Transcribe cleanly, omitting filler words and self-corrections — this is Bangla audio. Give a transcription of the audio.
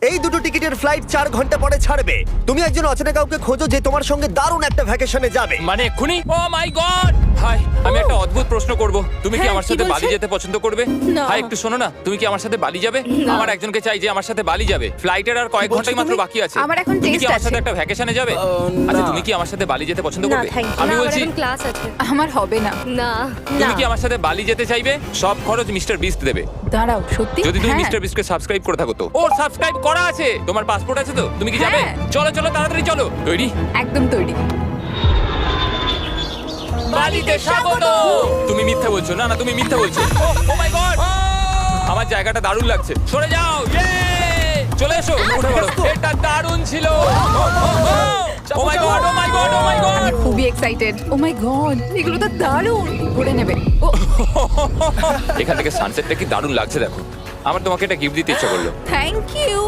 এই দুটো টিকিটের ফ্লাইট 4 ঘন্টা পরে ছাড়বে। তুমি একজন অচেনা কাউকে খোঁজো যে তোমার সঙ্গে দারুণ একটা ভ্যাকেশনে যাবে। মানে এক্ষুনি? ও মাই গড! হাই, আমি একটা অদ্ভুত প্রশ্ন করব। তুমি কি হ্যাঁ, আমার কি সাথে বলছে? বালি যেতে পছন্দ করবে? না। হাই, একটু শোনো না, তুমি কি আমার সাথে বালি যাবে? না। আমার একজনকে চাই যে আমার সাথে বালি যাবে। ফ্লাইটের আর কয়েক ঘন্টাই মাত্র বাকি আছে। আমার এখন তুমি কি test আমার সাথে আছে। একটা ভ্যাকেশনে যাবে? আচ্ছা, তুমি কি আমার সাথে বালি যেতে পছন্দ না, করবে? thank you. আমি না, আমার বলছি, এখন ক্লাস আছে। আমার হবে না। না তুমি না কি আমার সাথে বালি যেতে চাইবে? সব খরচ মিস্টার বিস্ট দেবে। দাঁড়াও, সত্যি? যদি তুমি হ্যাঁ। মিস্টার বিস্টকে সাবস্ক্রাইব করে থাকো তো। ও সাবস্ক্রাইব করা আছে। তোমার পাসপোর্ট আছে তো? তুমি কি যাবে? হ্যাঁ। চলো চলো, তাড়াতাড়ি চলো। তৈরি? একদম তৈরি। বালিতে স্বাগত। তুমি মিথ্যা বলছো। না না, তুমি মিথ্যা বলছো। ও মাই গড! আমার জায়গাটা দারুণ লাগছে। সরে যাও। চলে এসো, উঠে পড়ো। এটা দারুণ ছিল। ও মাই গড, ও মাই গড, ও মাই গড! আমি খুবই এক্সাইটেড। ও মাই গড, এগুলো তো দারুণ। ঘুরে নেবে। ও এখান থেকে সানসেটটা কি দারুণ লাগছে দেখো। আমার তোমাকে একটা গিফট দিতে ইচ্ছা করলো। Thank you.